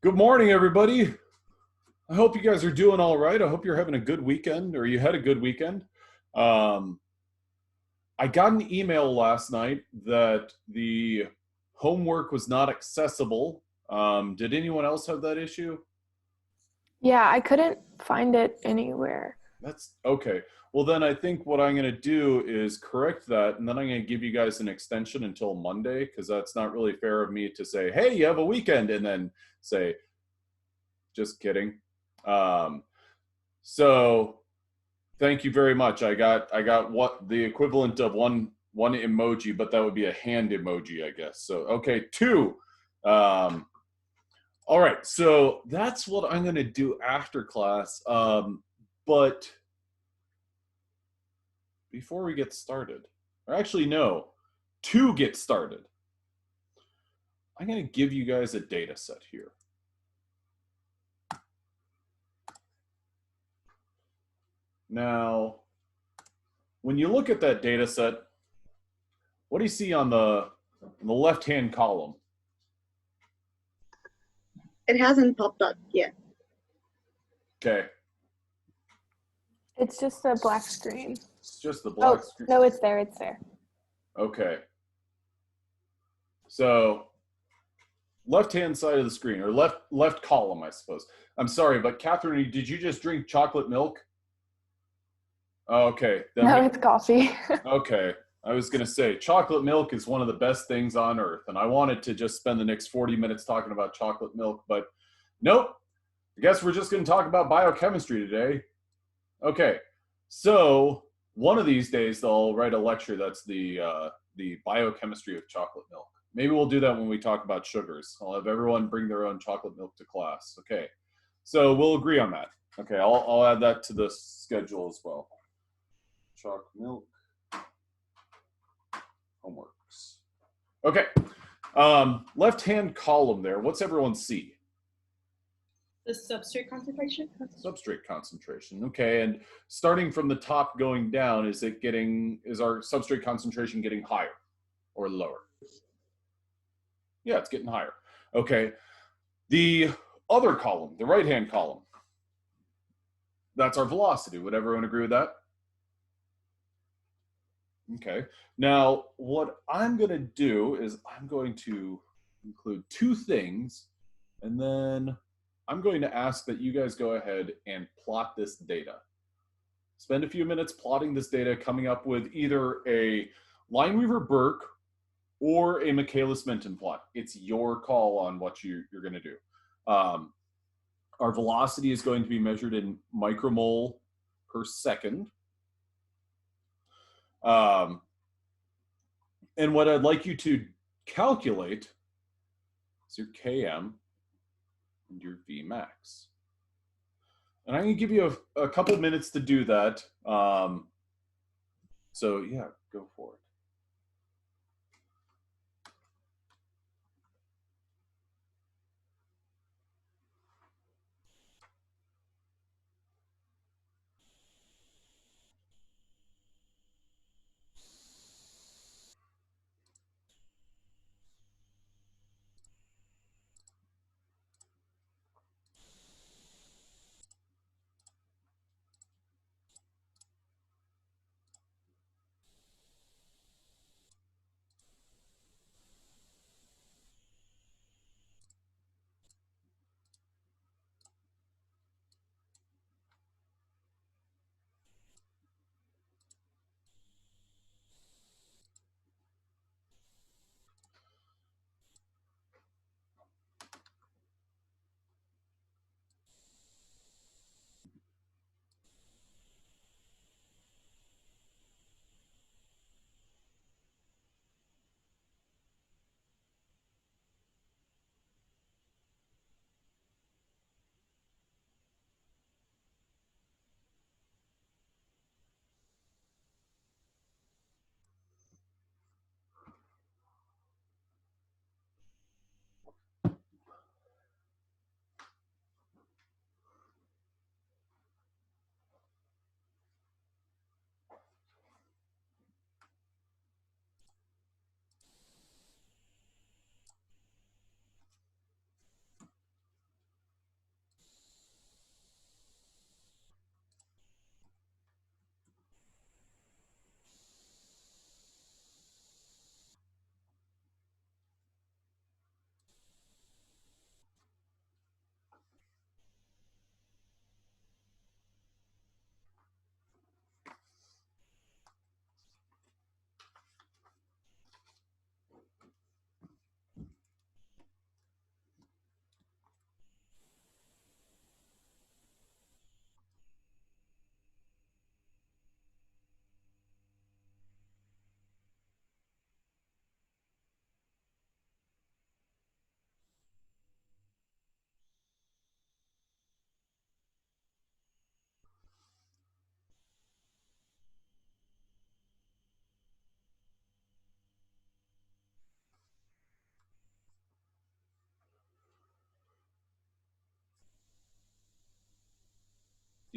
Good morning, everybody. I hope you guys are doing all right. I hope you're having a good weekend or you had a good weekend. Um, I got an email last night that the homework was not accessible. Did anyone else have that issue? Yeah, I couldn't find it anywhere. That's okay. Well, then I think what I'm going to do is correct that, and then I'm going to give you guys an extension until Monday because that's not really fair of me to say, hey, you have a weekend, and then say, just kidding. Um, so Thank you very much. I got what the equivalent of one emoji, but that would be a hand emoji, I guess. So okay, two. Um, all right, so that's what I'm gonna do after class. But before we get started, or actually no, to get started, I'm gonna give you guys a data set here. Now, when you look at that data set, what do you see on the left-hand column? It hasn't popped up yet. Okay, It's just a black screen. it's just the Oh, black screen. no, it's there. It's there. Okay. So left-hand side of the screen, or left column, I suppose. I'm sorry, but Catherine, did you just drink chocolate milk? Okay, No, it's coffee. okay. I was gonna say chocolate milk is one of the best things on earth, and I wanted to just spend the next 40 minutes talking about chocolate milk, but nope. I guess we're just gonna talk about biochemistry today. Okay, so one of these days they'll write a lecture that's the biochemistry of chocolate milk. Maybe we'll do that when we talk about sugars. I'll have everyone bring their own chocolate milk to class. Okay, so we'll agree on that. Okay, I'll add that to the schedule as well. Chocolate milk homeworks. Okay, left-hand column there. What's everyone see? The substrate concentration? Substrate concentration. Okay, and starting from the top going down, is our substrate concentration getting higher or lower? Yeah, it's getting higher. Okay, the other column, the right-hand column, that's our velocity. Would everyone agree with that? Okay, now what I'm going to do is I'm going to include two things, and then I'm going to ask that you guys go ahead and plot this data. Spend a few minutes plotting this data, coming up with either a Lineweaver-Burke or a Michaelis-Menten plot. It's your call on what you're going to do. Our velocity is going to be measured in micromole per second. And what I'd like you to calculate is your Km and your Vmax. And I'm going to give you a couple minutes to do that. So yeah, go for it.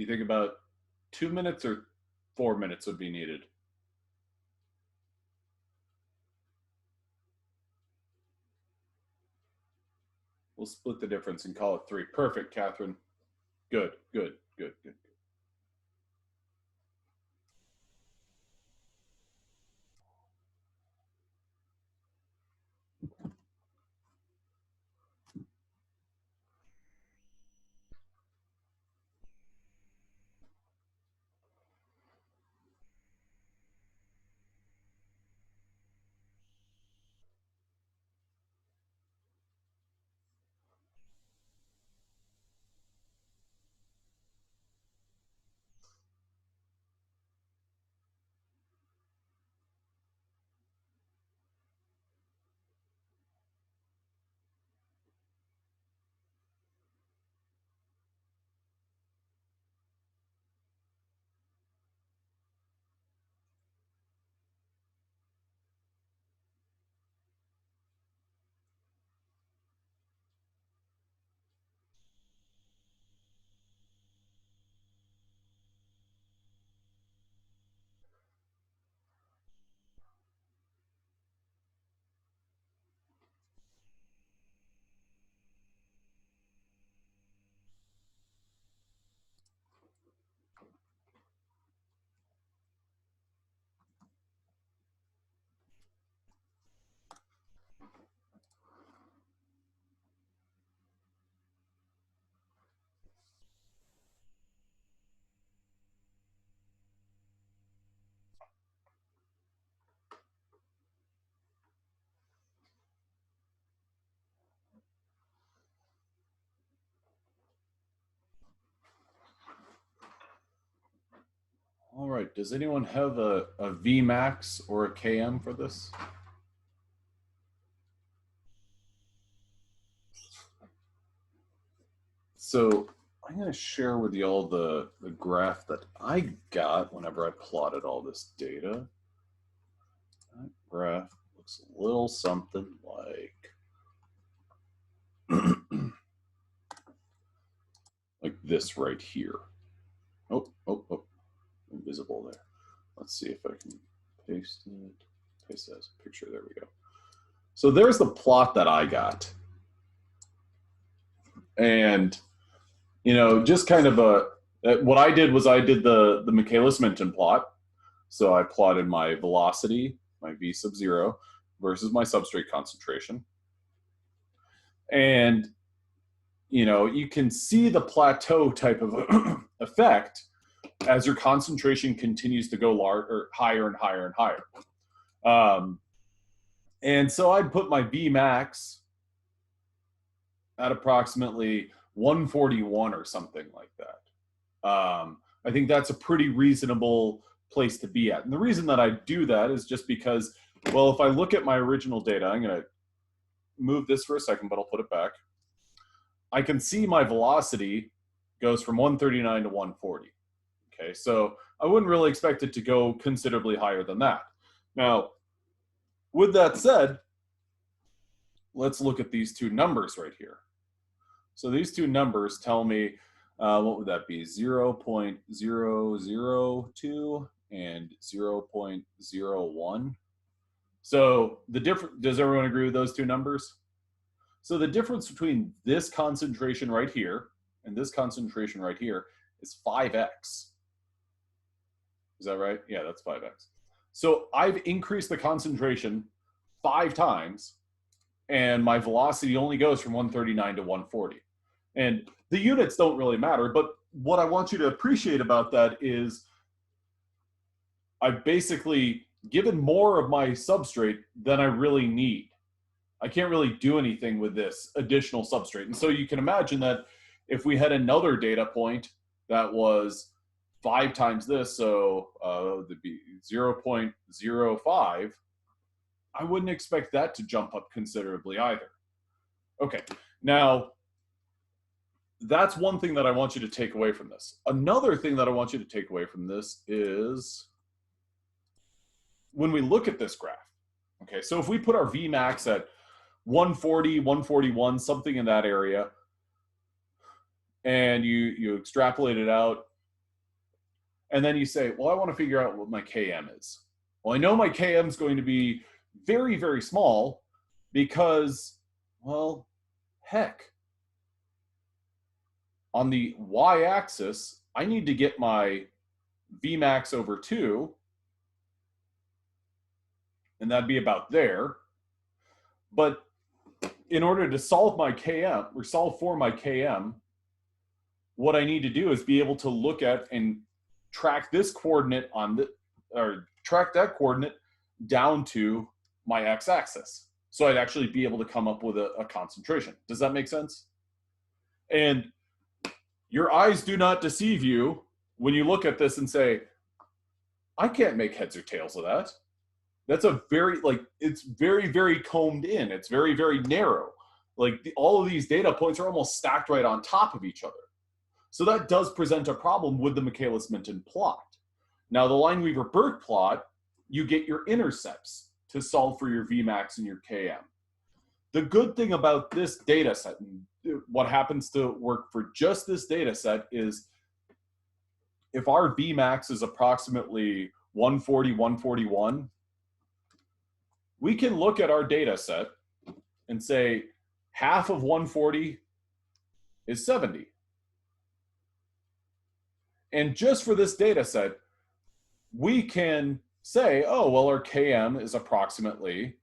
Do you think about 2 minutes or 4 minutes would be needed? We'll split the difference and call it 3. Perfect, Catherine. Good, good, good, good. All right, does anyone have a Vmax or a KM for this? So I'm going to share with you all the graph that I got whenever I plotted all this data. That graph looks a little something like like this right here. Oh, invisible there. Let's see if I can paste it. Paste it as a picture. There we go. So there's the plot that I got. And, you know, just kind of what I did was I did the Michaelis-Menten plot. So I plotted my velocity, my V sub 0, versus my substrate concentration. And, you know, you can see the plateau type of effect as your concentration continues to go larger, higher and higher and higher. And so I'd put my V max at approximately 141 or something like that. I think that's a pretty reasonable place to be at. And the reason that I do that is just because, well, if I look at my original data, I'm going to move this for a second, but I'll put it back. I can see my velocity goes from 139 to 140. Okay, so I wouldn't really expect it to go considerably higher than that. Now, with that said, let's look at these two numbers right here. So these two numbers tell me, what would that be? 0.002 and 0.01. So the difference, does everyone agree with those two numbers? So the difference between this concentration right here and this concentration right here is 5x. Is that right? Yeah, that's 5x. So I've increased the concentration 5 times, and my velocity only goes from 139 to 140. And the units don't really matter, but what I want you to appreciate about that is I've basically given more of my substrate than I really need. I can't really do anything with this additional substrate. And so you can imagine that if we had another data point that was 5 times this, so it'd be 0.05, I wouldn't expect that to jump up considerably either. Okay, now that's one thing that I want you to take away from this. Another thing that I want you to take away from this is when we look at this graph, okay, so if we put our Vmax at 140, 141, something in that area, and you extrapolate it out And then you say, well, I want to figure out what my Km is. Well, I know my Km is going to be very, very small because, well, heck, on the y-axis, I need to get my Vmax over 2, and that'd be about there. But in order to solve my Km, or solve for my Km, what I need to do is be able to look at and track this coordinate on the, or track that coordinate down to my x-axis. So I'd actually be able to come up with a concentration. Does that make sense? And your eyes do not deceive you when you look at this and say, I can't make heads or tails of that. That's a very, like, it's very, very combed in. It's very, very narrow. Like all of these data points are almost stacked right on top of each other. So that does present a problem with the Michaelis-Menten plot. Now the Lineweaver-Burk plot, you get your intercepts to solve for your Vmax and your Km. The good thing about this data set, and what happens to work for just this data set, is if our Vmax is approximately 140, 141, we can look at our data set and say half of 140 is 70. And just for this data set, we can say, oh, well, our Km is approximately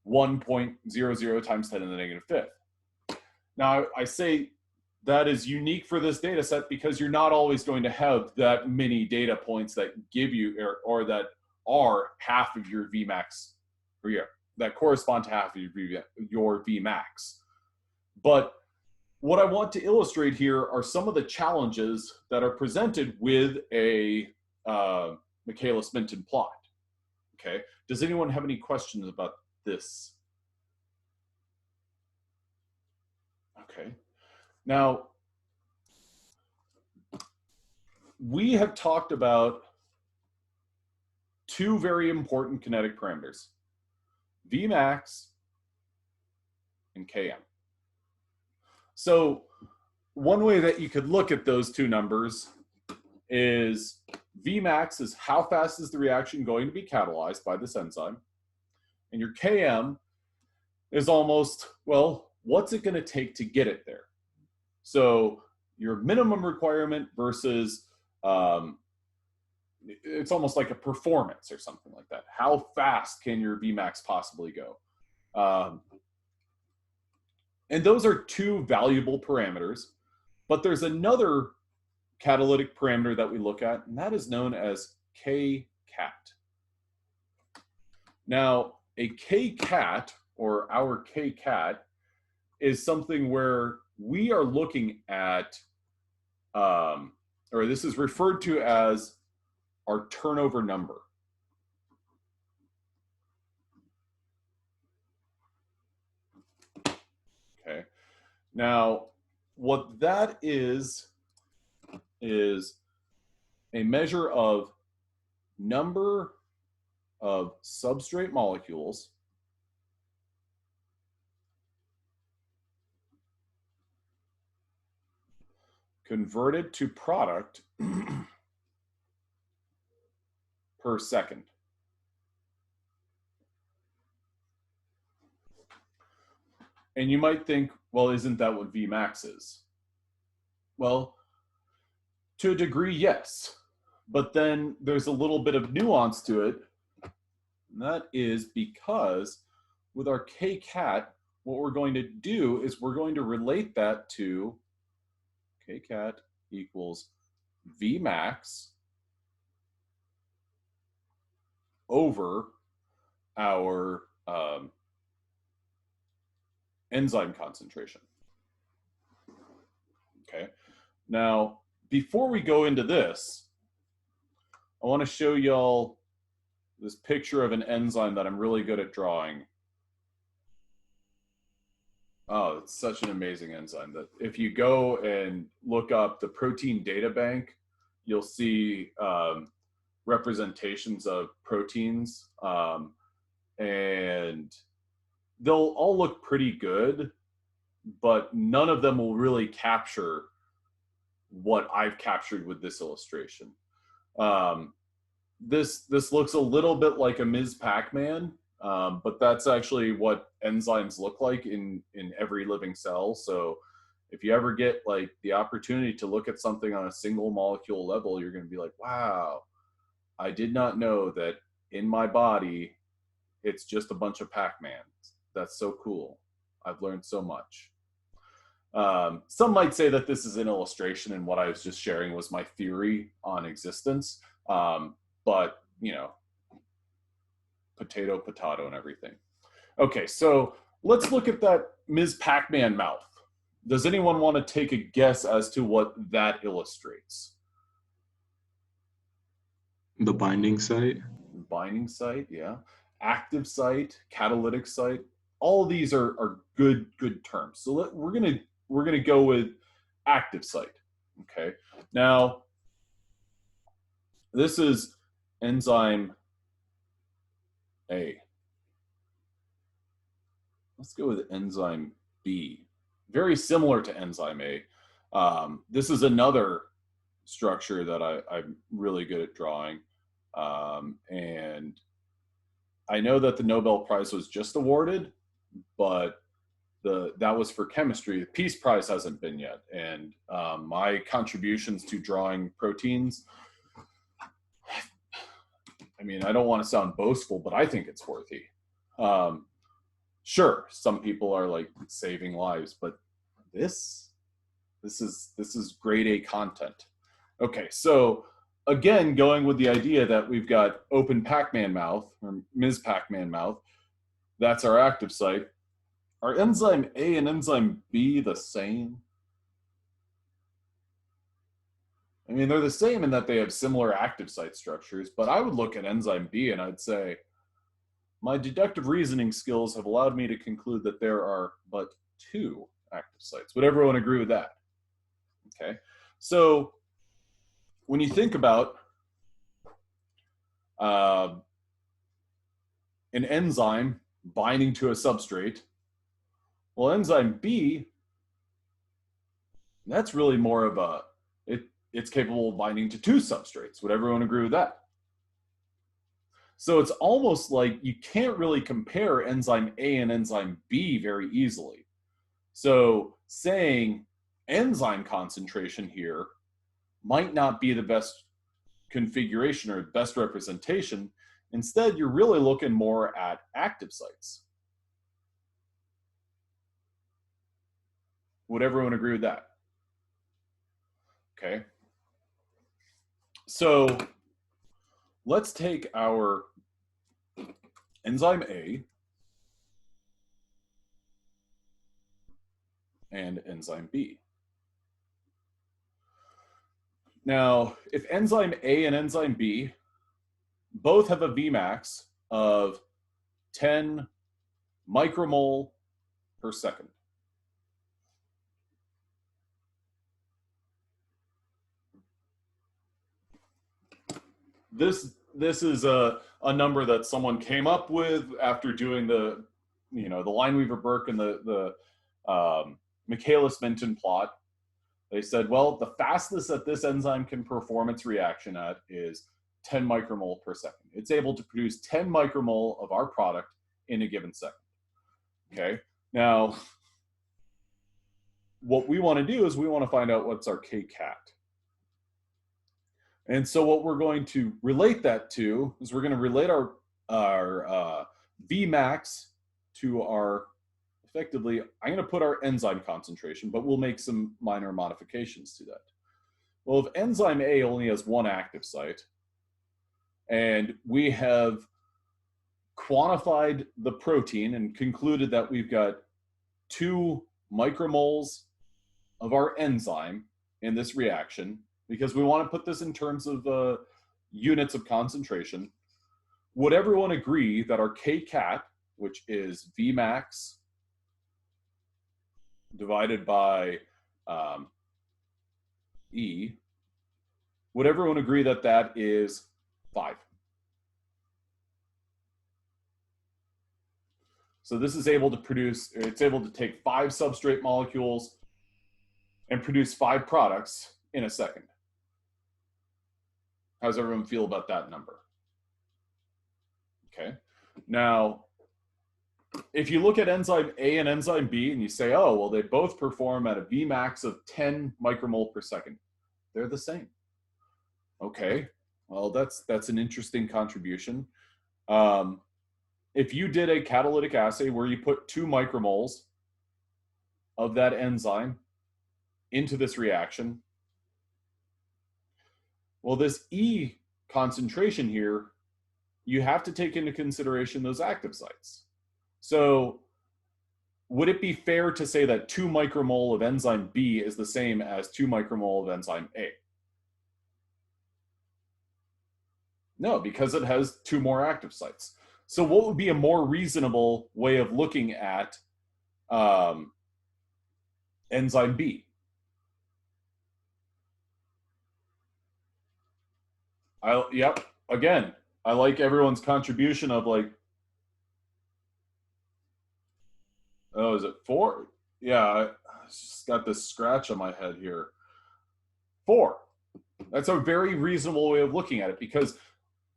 1.00 times 10 to the negative fifth. Now, I say that is unique for this data set because you're not always going to have that many data points that give you, or that are half of your Vmax, or yeah, that correspond to half of your Vmax. But what I want to illustrate here are some of the challenges that are presented with a Michaelis-Menten plot. Okay, does anyone have any questions about this? Okay, now we have talked about two very important kinetic parameters, Vmax and Km. So one way that you could look at those two numbers is Vmax is how fast is the reaction going to be catalyzed by this enzyme, and your Km is almost, well, what's it going to take to get it there? So your minimum requirement versus, it's almost like a performance or something like that. How fast can your Vmax possibly go? And those are two valuable parameters, but there's another catalytic parameter that we look at, and that is known as Kcat. Now, a Kcat, or our Kcat, is something where we are looking at, or this is referred to as our turnover number. Okay. Now, what that is a measure of number of substrate molecules converted to product per second. And you might think, well, isn't that what Vmax is? Well, to a degree, yes. But then there's a little bit of nuance to it. And that is because with our Kcat, what we're going to do is we're going to relate that to Kcat equals Vmax over our enzyme concentration. Okay. Now, before we go into this, I want to show y'all this picture of an enzyme that I'm really good at drawing. Oh, it's such an amazing enzyme that if you go and look up the protein data bank, you'll see representations of proteins, and they'll all look pretty good, but none of them will really capture what I've captured with this illustration. This looks a little bit like a Ms. Pac-Man, but that's actually what enzymes look like in every living cell. So if you ever get like the opportunity to look at something on a single molecule level, you're going to be like, wow, I did not know that in my body, it's just a bunch of Pac-Mans. That's so cool. I've learned so much. Some might say that this is an illustration and what I was just sharing was my theory on existence. But, you know, potato, potato, and everything. Okay, so let's look at that Ms. Pac-Man mouth. Does anyone want to take a guess as to what that illustrates? The binding site. Binding site, yeah. Active site, catalytic site. All of these are good terms. So we're gonna go with active site. Okay. Now, this is enzyme A. Let's go with enzyme B. Very similar to enzyme A. This is another structure that I'm really good at drawing. And I know that the Nobel Prize was just awarded, but that was for chemistry. The Peace Prize hasn't been yet. And my contributions to drawing proteins, I mean, I don't want to sound boastful, but I think it's worthy. Sure, some people are like saving lives, but this is grade A content. Okay, so again, going with the idea that we've got open Pac-Man mouth, or Ms. Pac-Man mouth, that's our active site. Are enzyme A and enzyme B the same? I mean, they're the same in that they have similar active site structures, but I would look at enzyme B and I'd say, my deductive reasoning skills have allowed me to conclude that there are but 2 active sites. Would everyone agree with that? Okay, so when you think about an enzyme binding to a substrate, well, enzyme B, that's really more of a, it's capable of binding to 2 substrates. Would everyone agree with that? So it's almost like you can't really compare enzyme A and enzyme B very easily. So saying enzyme concentration here might not be the best configuration or best representation. Instead, you're really looking more at active sites. Would everyone agree with that? Okay. So let's take our enzyme A and enzyme B. Now, if enzyme A and enzyme B both have a Vmax of 10 micromole per second, this is a number that someone came up with after doing the Lineweaver-Burke and the Michaelis-Menten plot. They said, well, the fastest that this enzyme can perform its reaction at is 10 micromole per second. It's able to produce 10 micromole of our product in a given second. Okay, now what we want to do is we want to find out what's our Kcat. And so what we're going to relate that to is we're going to relate our Vmax to our, effectively, I'm going to put our enzyme concentration, but we'll make some minor modifications to that. Well, if enzyme A only has 1 active site, and we have quantified the protein and concluded that we've got 2 micromoles of our enzyme in this reaction, because we want to put this in terms of units of concentration, would everyone agree that our Kcat, which is Vmax divided by E, would everyone agree that that is 5? So this is able to produce, it's able to take 5 substrate molecules and produce 5 products in a second. How's everyone feel about that number? Okay. Now, if you look at enzyme A and enzyme B and you say, oh, well, they both perform at a Vmax of 10 micromole per second, they're the same. Okay, well, that's an interesting contribution. If you did a catalytic assay where you put 2 micromoles of that enzyme into this reaction, well, this E concentration here, you have to take into consideration those active sites. So would it be fair to say that 2 micromole of enzyme B is the same as 2 micromole of enzyme A? No, because it has 2 more active sites. So what would be a more reasonable way of looking at enzyme B? Yep, again, I like everyone's contribution of like, oh, is it 4? Yeah, I just got this scratch on my head here. 4. That's a very reasonable way of looking at it, because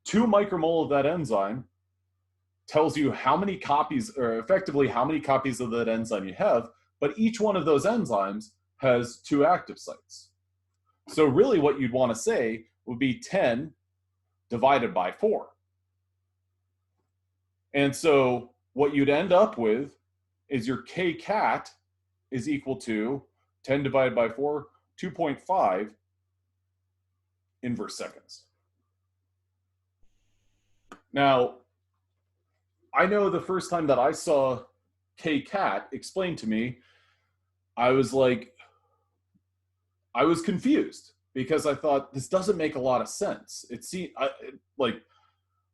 2 micromole of that enzyme tells you how many copies, or effectively how many copies of that enzyme you have, but each one of those enzymes has 2 active sites. So really what you'd want to say would be 10 divided by 4. And so what you'd end up with is your K cat is equal to 10 divided by 4, 2.5 inverse seconds. Now, I know the first time that I saw K cat explained to me, I was confused, because I thought this doesn't make a lot of sense.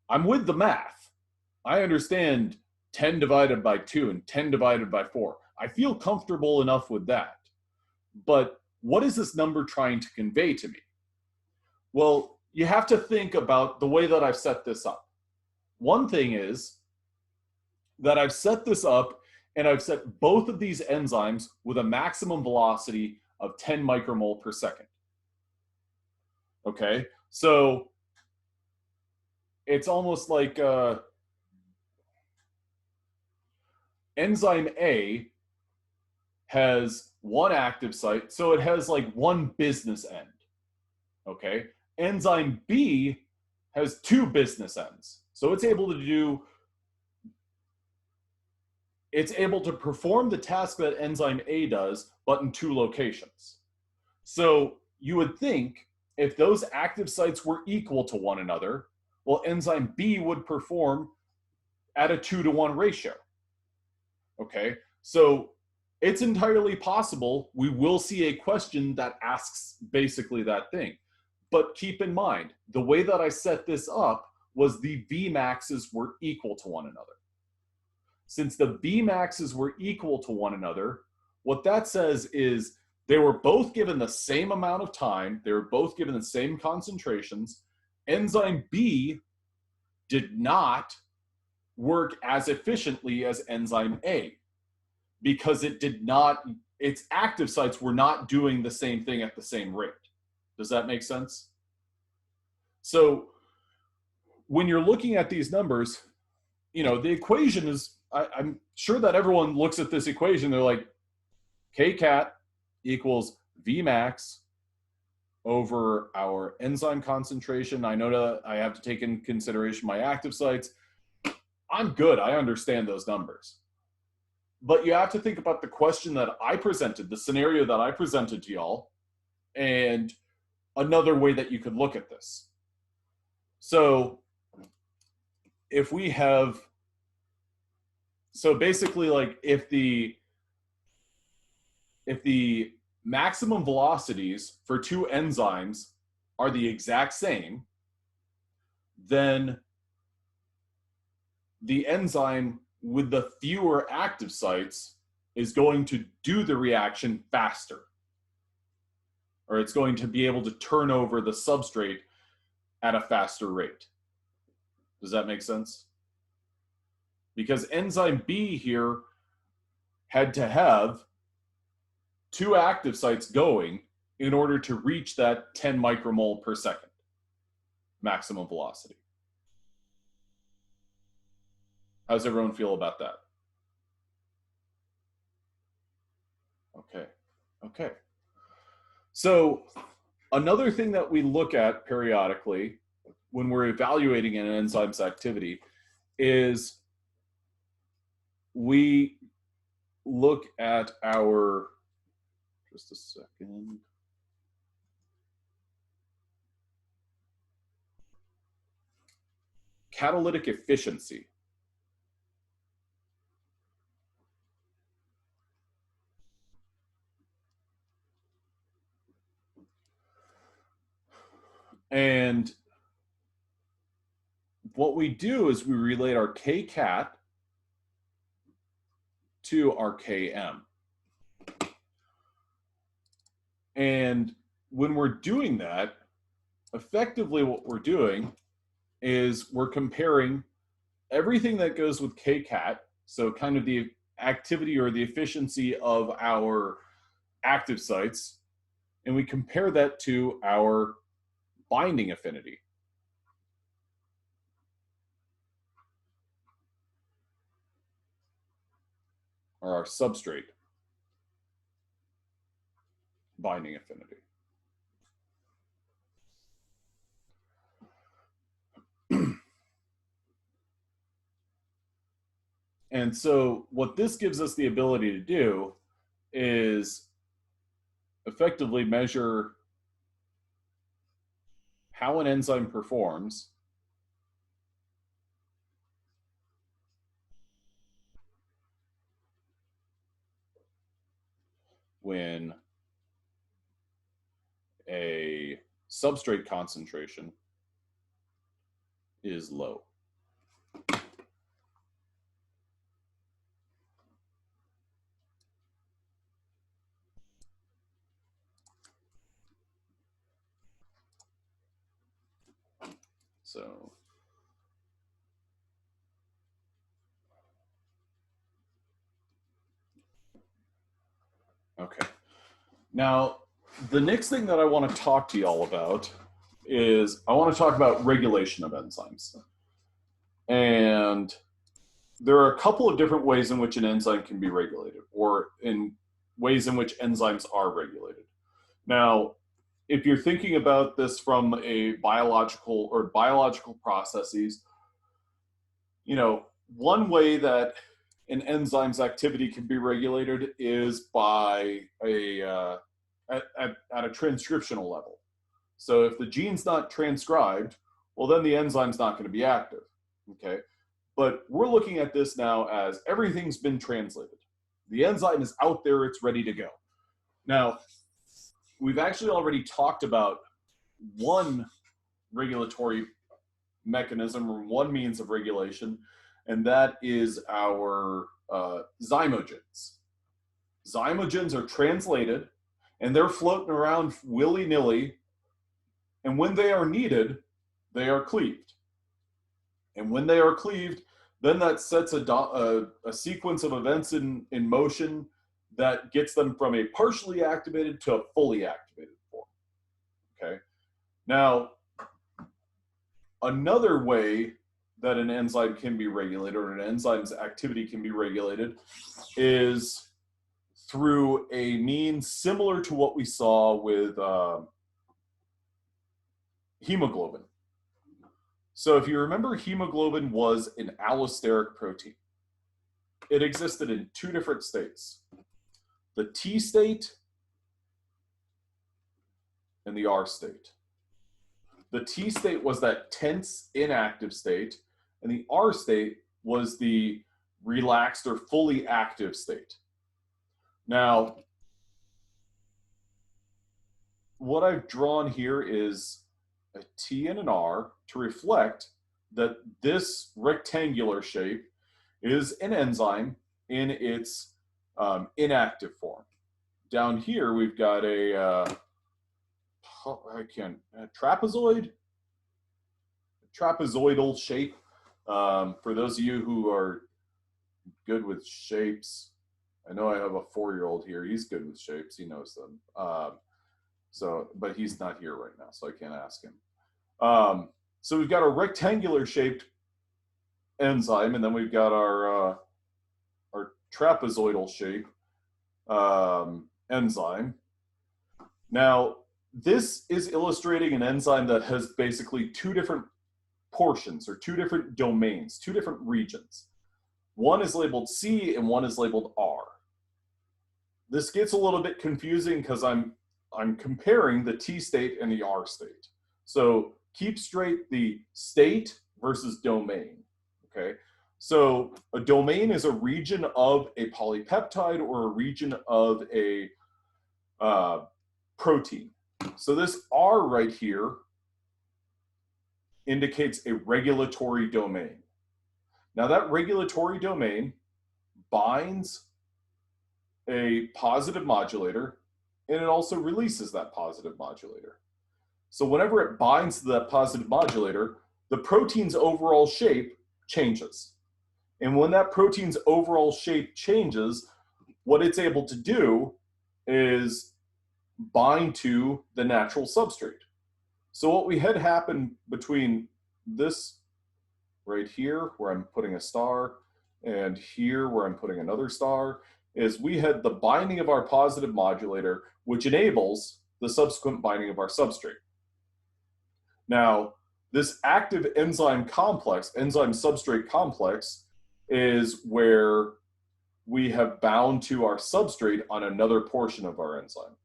I'm with the math. I understand 10 divided by 2 and 10 divided by 4. I feel comfortable enough with that. But what is this number trying to convey to me? Well, you have to think about the way that I've set this up. One thing is that I've set this up and I've set both of these enzymes with a maximum velocity of 10 micromole per second. Okay, so it's almost like enzyme A has 1 active site, so it has like 1 business end. Okay, enzyme B has 2 business ends, so it's able to perform the task that enzyme A does, but in 2 locations. So you would think if those active sites were equal to one another, well, enzyme B would perform at a 2-to-1 ratio. Okay, so it's entirely possible we will see a question that asks basically that thing. But keep in mind, the way that I set this up was the Vmaxes were equal to one another. Since the Vmaxes were equal to one another, what that says is they were both given the same amount of time, they were both given the same concentrations. Enzyme B did not work as efficiently as enzyme A, because its active sites were not doing the same thing at the same rate. Does that make sense? So when you're looking at these numbers, the equation is, I'm sure that everyone looks at this equation, they're like, K cat equals Vmax over our enzyme concentration. I know that I have to take in consideration my active sites. I'm good, I understand those numbers. But you have to think about the question that I presented, the scenario that I presented to y'all, and another way that you could look at this. So if we have, so basically like if the maximum velocities for 2 enzymes are the exact same, then the enzyme with the fewer active sites is going to do the reaction faster, or it's going to be able to turn over the substrate at a faster rate. Does that make sense? Because enzyme B here had to have 2 active sites going in order to reach that 10 micromole per second. maximum velocity. How does everyone feel about that? Okay, okay. So another thing that we look at periodically when we're evaluating an enzyme's activity is we look at our, just a second. Catalytic efficiency. And what we do is we relate our Kcat to our Km. And when we're doing that, effectively what we're doing is we're comparing everything that goes with Kcat, so kind of the activity or the efficiency of our active sites, and we compare that to our binding affinity. Or our substrate binding affinity. And so what this gives us the ability to do is effectively measure how an enzyme performs when a substrate concentration is low. So okay. Now, the next thing that I want to talk to you all about is I want to talk about regulation of enzymes. And there are a couple of different ways in which an enzyme can be regulated, or in ways in which enzymes are regulated. Now, if you're thinking about this from a biological processes, you know, one way that an enzyme's activity can be regulated is by at a transcriptional level. So if the gene's not transcribed, well, then the enzyme's not going to be active. Okay, but we're looking at this now as everything's been translated. The enzyme is out there; it's ready to go. Now, we've actually already talked about one regulatory mechanism or one means of regulation, and that is our zymogens. Zymogens are translated, and they're floating around willy-nilly, and when they are needed, they are cleaved. And when they are cleaved, then that sets a sequence of events in motion that gets them from a partially activated to a fully activated form. Okay. Now, another way that an enzyme can be regulated, or an enzyme's activity can be regulated, is through a means similar to what we saw with hemoglobin. So if you remember, hemoglobin was an allosteric protein. It existed in two different states, the T state and the R state. The T state was that tense, inactive state, and the R state was the relaxed or fully active state. Now, what I've drawn here is a T and an R to reflect that this rectangular shape is an enzyme in its inactive form. Down here, we've got a trapezoidal shape. For those of you who are good with shapes, I know I have a 4-year-old here. He's good with shapes. He knows them. But he's not here right now, so I can't ask him. So we've got a rectangular shaped enzyme, and then we've got our trapezoidal shape enzyme. Now, this is illustrating an enzyme that has basically two different portions or two different domains, two different regions. One is labeled C and one is labeled R. This gets a little bit confusing because I'm comparing the T state and the R state. So keep straight the state versus domain, okay? So a domain is a region of a polypeptide or a region of a protein. So this R right here indicates a regulatory domain. Now that regulatory domain binds a positive modulator, and it also releases that positive modulator. So whenever it binds to that positive modulator, the protein's overall shape changes. And when that protein's overall shape changes, what it's able to do is bind to the natural substrate. So what we had happen between this right here, where I'm putting a star, and here where I'm putting another star, is we had the binding of our positive modulator, which enables the subsequent binding of our substrate. Now, this active enzyme complex, enzyme substrate complex, is where we have bound to our substrate on another portion of our enzyme.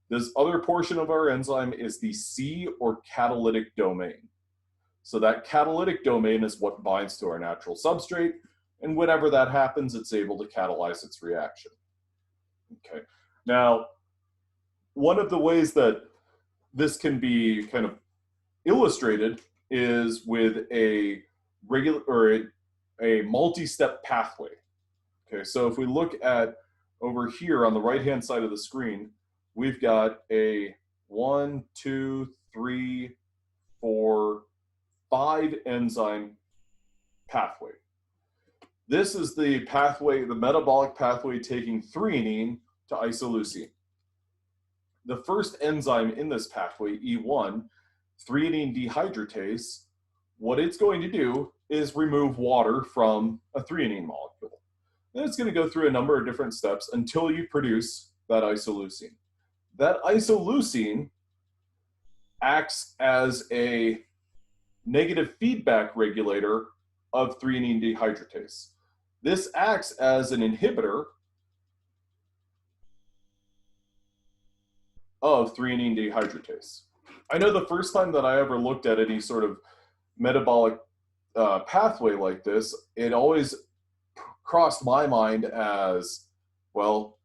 This other portion of our enzyme is the C or catalytic domain. So that catalytic domain is what binds to our natural substrate, and whenever that happens, it's able to catalyze its reaction. Okay. Now, one of the ways that this can be kind of illustrated is with a regular or a multi-step pathway. Okay, so if we look at over here on the right-hand side of the screen, we've got a 1, 2, 3, 4, 5 enzyme pathway. This is the pathway, the metabolic pathway taking threonine to isoleucine. The first enzyme in this pathway, E1, threonine dehydratase, what it's going to do is remove water from a threonine molecule. And it's going to go through a number of different steps until you produce that isoleucine. That isoleucine acts as a negative feedback regulator of threonine dehydratase. This acts as an inhibitor of threonine dehydratase. I know the first time that I ever looked at any sort of metabolic pathway like this, it always crossed my mind as, well,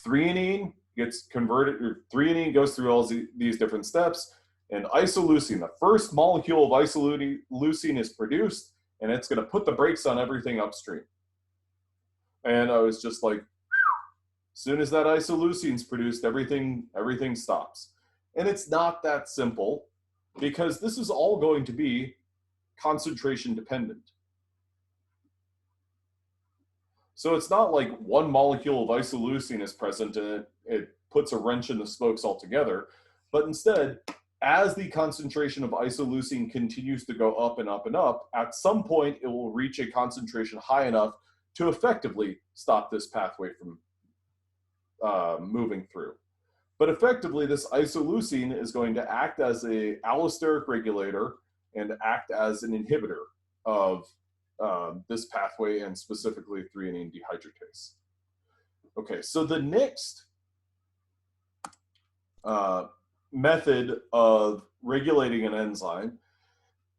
threonine gets converted, or threonine goes through all these different steps, and isoleucine, the first molecule of isoleucine is produced, and it's going to put the brakes on everything upstream. And I was just like, as soon as that isoleucine is produced, everything stops. And it's not that simple, because this is all going to be concentration dependent. So it's not like one molecule of isoleucine is present and it puts a wrench in the spokes altogether, but instead, as the concentration of isoleucine continues to go up and up and up, at some point it will reach a concentration high enough to effectively stop this pathway from moving through. But effectively, this isoleucine is going to act as an allosteric regulator and act as an inhibitor of this pathway, and specifically threonine dehydratase. Okay, so the next method of regulating an enzyme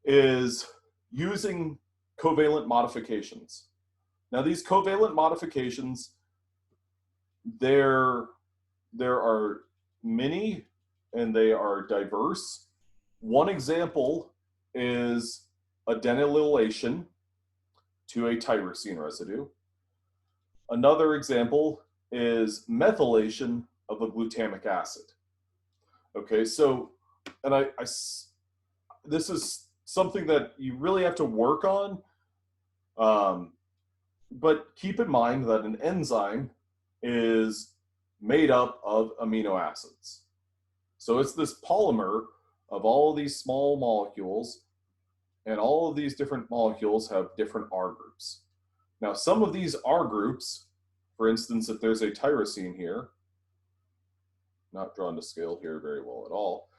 is using covalent modifications. Now, these covalent modifications, there are many and they are diverse. One example is adenylation to a tyrosine residue. Another example is methylation of a glutamic acid. Okay, so, and this is something that you really have to work on, but keep in mind that an enzyme is made up of amino acids. So it's this polymer of all these small molecules and all of these different molecules have different R groups. Now, some of these R groups, for instance, if there's a tyrosine here, not drawn to scale here very well at all,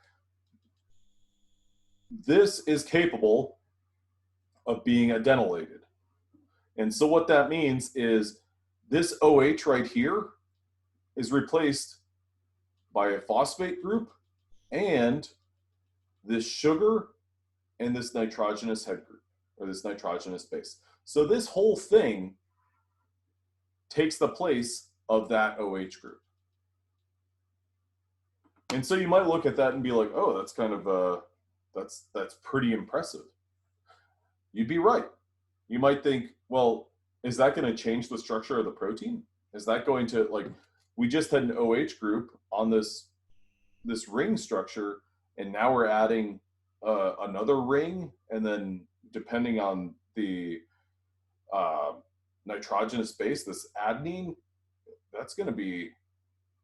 this is capable of being adenylated. And so what that means is this OH right here is replaced by a phosphate group and this sugar and this nitrogenous head group, or this nitrogenous base. So this whole thing takes the place of that OH group. And so you might look at that and be like, oh, that's kind of, that's pretty impressive. You'd be right. You might think, well, is that going to change the structure of the protein? Is that going to, like, we just had an OH group on this ring structure, and now we're adding another ring, and then depending on the nitrogenous base, this adenine, that's going to be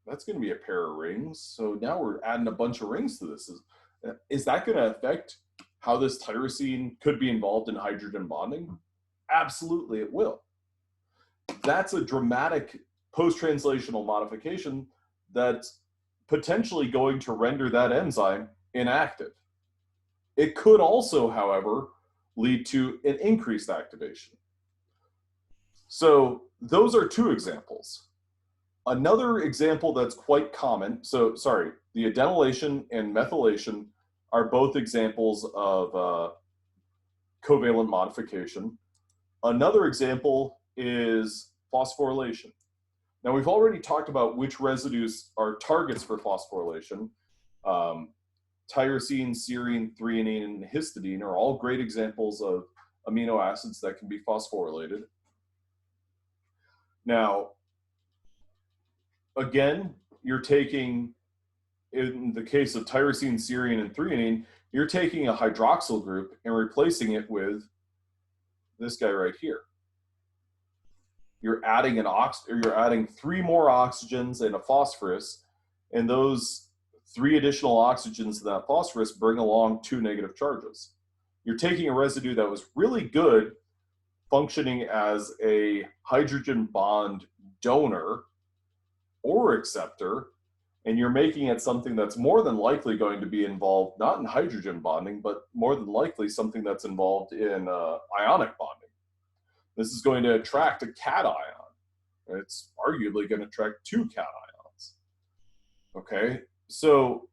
a pair of rings. So now we're adding a bunch of rings to this. Is that going to affect how this tyrosine could be involved in hydrogen bonding? Absolutely, it will. That's a dramatic post-translational modification that's potentially going to render that enzyme inactive. It could also, however, lead to an increased activation. So those are two examples. Another example that's quite common, so sorry, the adenylation and methylation are both examples of covalent modification. Another example is phosphorylation. Now, we've already talked about which residues are targets for phosphorylation. Tyrosine, serine, threonine, and histidine are all great examples of amino acids that can be phosphorylated. Now, again, you're taking, in the case of tyrosine, serine, and threonine, you're taking a hydroxyl group and replacing it with this guy right here. You're adding you're adding 3 more oxygens and a phosphorus, and those 3 additional oxygens to that phosphorus bring along 2 negative charges. You're taking a residue that was really good, functioning as a hydrogen bond donor or acceptor, and you're making it something that's more than likely going to be involved, not in hydrogen bonding, but more than likely something that's involved in ionic bonding. This is going to attract a cation. It's arguably going to attract 2 cations. Okay, so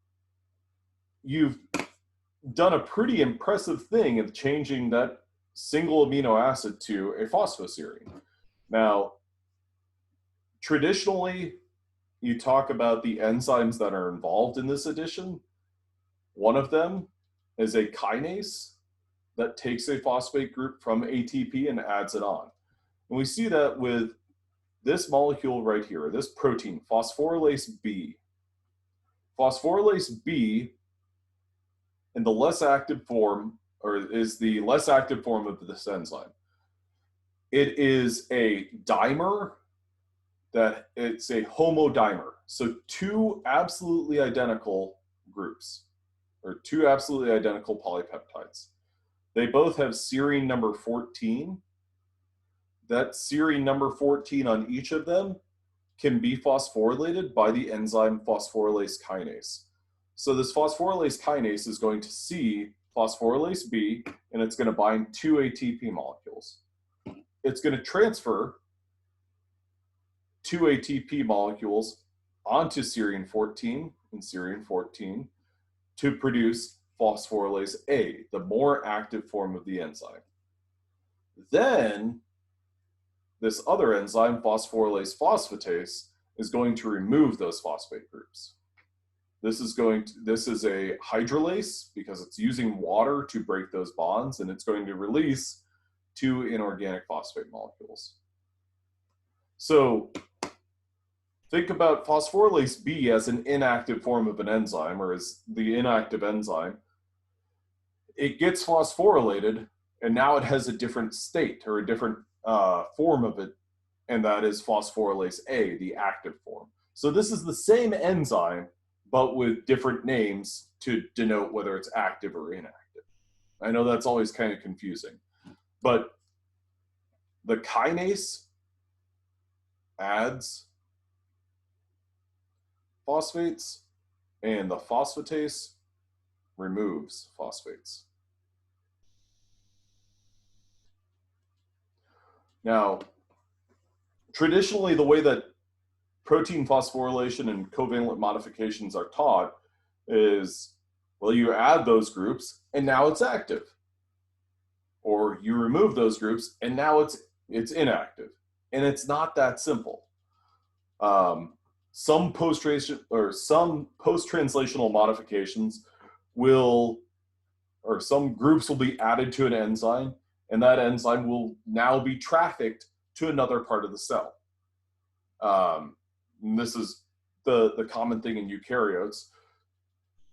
you've done a pretty impressive thing of changing that single amino acid to a phosphoserine. Now, traditionally, you talk about the enzymes that are involved in this addition. One of them is a kinase that takes a phosphate group from ATP and adds it on. And we see that with this molecule right here, this protein, phosphorylase B. Phosphorylase B in the less active form, or is the less active form of this enzyme. It is a dimer that it's a homodimer. So 2 absolutely identical groups, or 2 absolutely identical polypeptides. They both have serine number 14. That serine number 14 on each of them can be phosphorylated by the enzyme phosphorylase kinase. So this phosphorylase kinase is going to see phosphorylase B, and it's going to bind 2 ATP molecules. It's going to transfer 2 ATP molecules onto serine 14 and serine 14 to produce phosphorylase A, the more active form of the enzyme. Then this other enzyme, phosphorylase phosphatase, is going to remove those phosphate groups. This is a hydrolase because it's using water to break those bonds, and it's going to release 2 inorganic phosphate molecules. So think about phosphorylase B as an inactive form of an enzyme, or as the inactive enzyme. It gets phosphorylated, and now it has a different state, or a different form of it, and that is phosphorylase A, the active form. So this is the same enzyme, but with different names to denote whether it's active or inactive. I know that's always kind of confusing, but the kinase adds phosphates and the phosphatase removes phosphates. Now, traditionally, the way that protein phosphorylation and covalent modifications are taught is, well, you add those groups and now it's active. Or you remove those groups and now it's inactive. And it's not that simple. Some post-translational modifications will, or some groups will be added to an enzyme, and that enzyme will now be trafficked to another part of the cell. And this is the common thing in eukaryotes.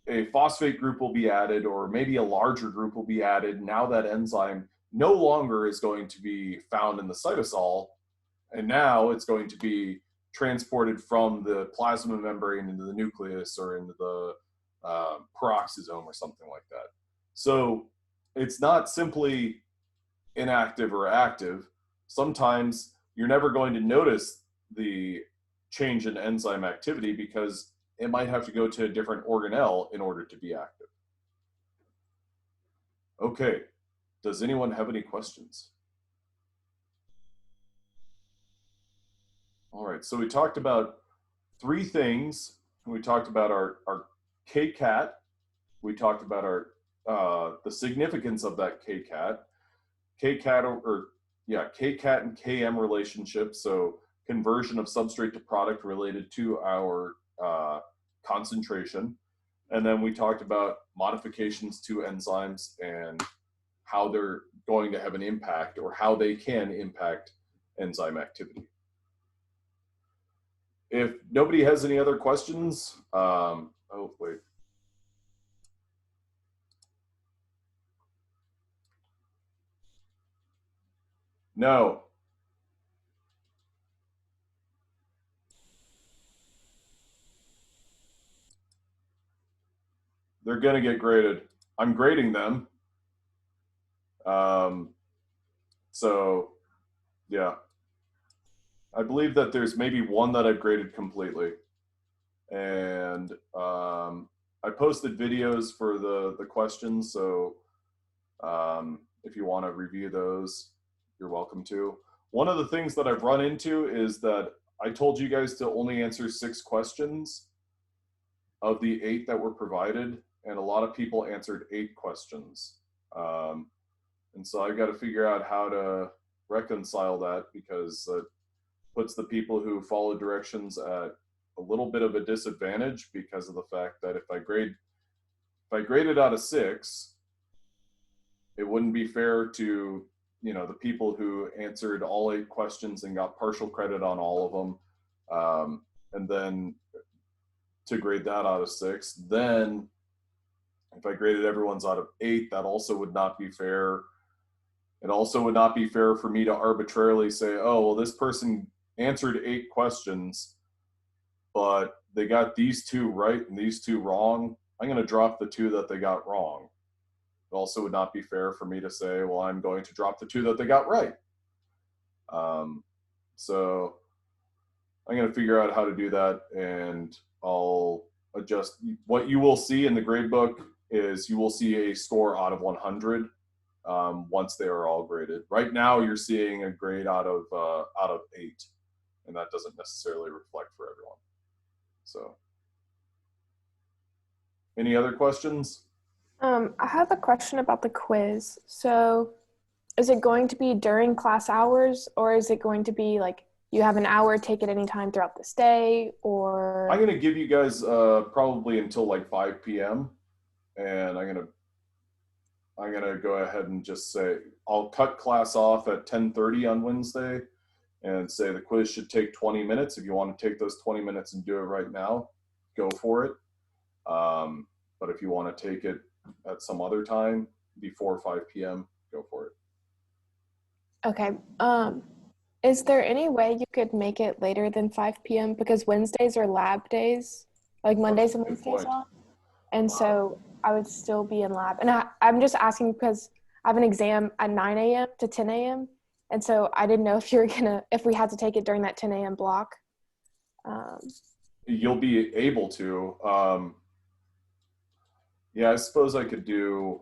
A phosphate group will be added, or maybe a larger group will be added. Now that enzyme no longer is going to be found in the cytosol, and now it's going to be transported from the plasma membrane into the nucleus or into the peroxisome or something like that. So it's not simply inactive or active. Sometimes you're never going to notice the change in enzyme activity because it might have to go to a different organelle in order to be active. Okay, does anyone have any questions? All right, so we talked about 3 things. We talked about our KCAT. We talked about our the significance of that KCAT. KCAT and KM relationship, so conversion of substrate to product related to our concentration. And then we talked about modifications to enzymes and how they're going to have an impact, or how they can impact enzyme activity. If nobody has any other questions, oh, wait. No. They're going to get graded. I'm grading them. So, yeah. I believe that there's maybe one that I've graded completely. And I posted videos for the questions, so if you want to review those, you're welcome to. One of the things that I've run into is that I told you guys to only answer 6 questions of the 8 that were provided, and a lot of people answered 8 questions. And so I've got to figure out how to reconcile that, because it puts the people who follow directions at a little bit of a disadvantage, because of the fact that if I graded out of 6, it wouldn't be fair to, you know, the people who answered all 8 questions and got partial credit on all of them. And then to grade that out of 6, then if I graded everyone's out of 8, that also would not be fair. It also would not be fair for me to arbitrarily say, oh, well, this person answered 8 questions, but they got these 2 right and these 2 wrong. I'm going to drop the 2 that they got wrong. It also would not be fair for me to say, well, I'm going to drop the 2 that they got right. So I'm going to figure out how to do that, and I'll adjust. What you will see in the grade book is you will see a score out of 100 once they are all graded. Right now, you're seeing a grade out of 8, and that doesn't necessarily reflect for everyone. So, any other questions? I have a question about the quiz. So is it going to be during class hours, or is it going to be like you have an hour, take it anytime throughout this day, or? I'm going to give you guys probably until like 5 p.m. And I'm going to go ahead and just say, I'll cut class off at 10:30 on Wednesday and say the quiz should take 20 minutes. If you want to take those 20 minutes and do it right now, go for it. But if you want to take it at some other time before 5 p.m., go for it. Okay. Is there any way you could make it later than 5 p.m.? Because Wednesdays are lab days, like Mondays and Good Wednesdays point. are. And so I would still be in lab. And I'm just asking because I have an exam at 9 a.m. to 10 a.m. And so I didn't know if we had to take it during that 10 a.m. block. You'll be able to. Yeah, I suppose I could do.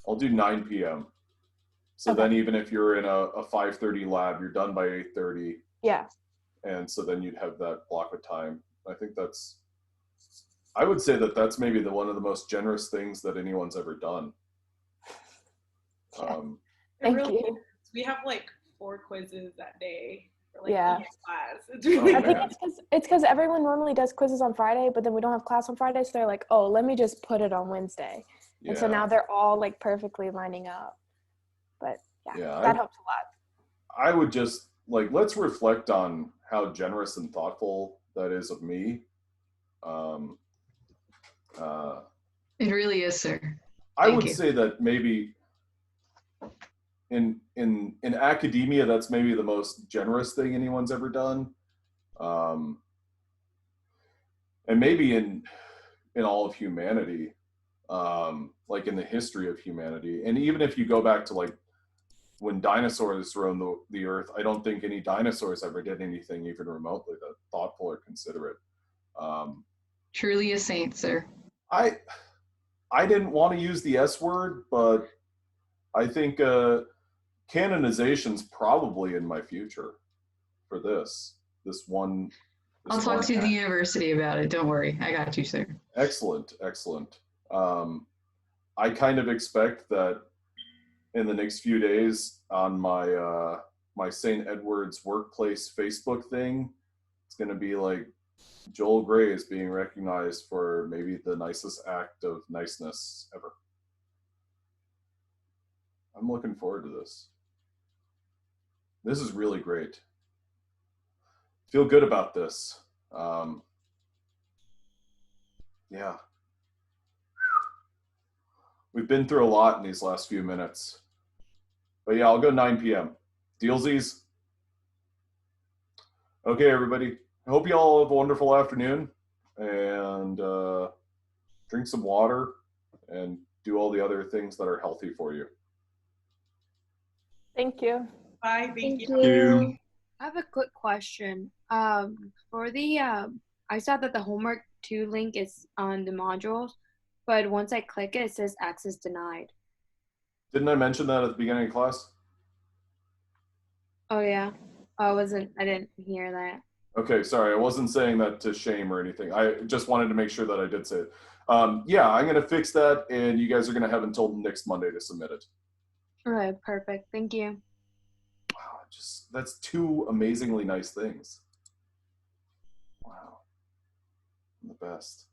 I'll do 9 p.m. So Okay. then even if you're in a 5:30 lab, you're done by 8:30. Yeah. And so then you'd have that block of time. I would say that that's maybe one of the most generous things that anyone's ever done. Yeah. It Thank really you. is. We have like 4 quizzes that day for like Yeah. each class. It's really I think man. it's because everyone normally does quizzes on Friday, but then we don't have class on Friday, so they're like, oh, let me just put it on Wednesday. Yeah. And so now they're all like perfectly lining up. But Yeah, that helps a lot. I would just let's reflect on how generous and thoughtful that is of me. It really is, sir. I Thank would you. say that maybe in academia, that's maybe the most generous thing anyone's ever done, and maybe in all of humanity, like in the history of humanity. And even if you go back to like when dinosaurs roamed the earth, I don't think any dinosaurs ever did anything even remotely that thoughtful or considerate. Truly a saint, sir. I didn't want to use the S word, but I think canonization's probably in my future for this one. I'll talk to the university about it. Don't worry. I got you, sir. Excellent. I kind of expect that in the next few days on my my St. Edward's workplace Facebook thing, it's going to be like Joel Gray is being recognized for maybe the nicest act of niceness ever. I'm looking forward to this. This is really great. Feel good about this. Yeah. We've been through a lot in these last few minutes. But yeah, I'll go 9 p.m. Dealsies. Okay, everybody. I hope you all have a wonderful afternoon and drink some water and do all the other things that are healthy for you. Thank you. Bye. Thank you. You. I have a quick question. For the I saw that the homework 2 link is on the modules, but once I click it, it says access denied. Didn't I mention that at the beginning of class? Oh yeah. I didn't hear that. Okay, sorry. I wasn't saying that to shame or anything. I just wanted to make sure that I did say it. Yeah, I'm going to fix that, and you guys are going to have until next Monday to submit it. All right, perfect. Thank you. Wow, that's 2 amazingly nice things. Wow. I'm the best.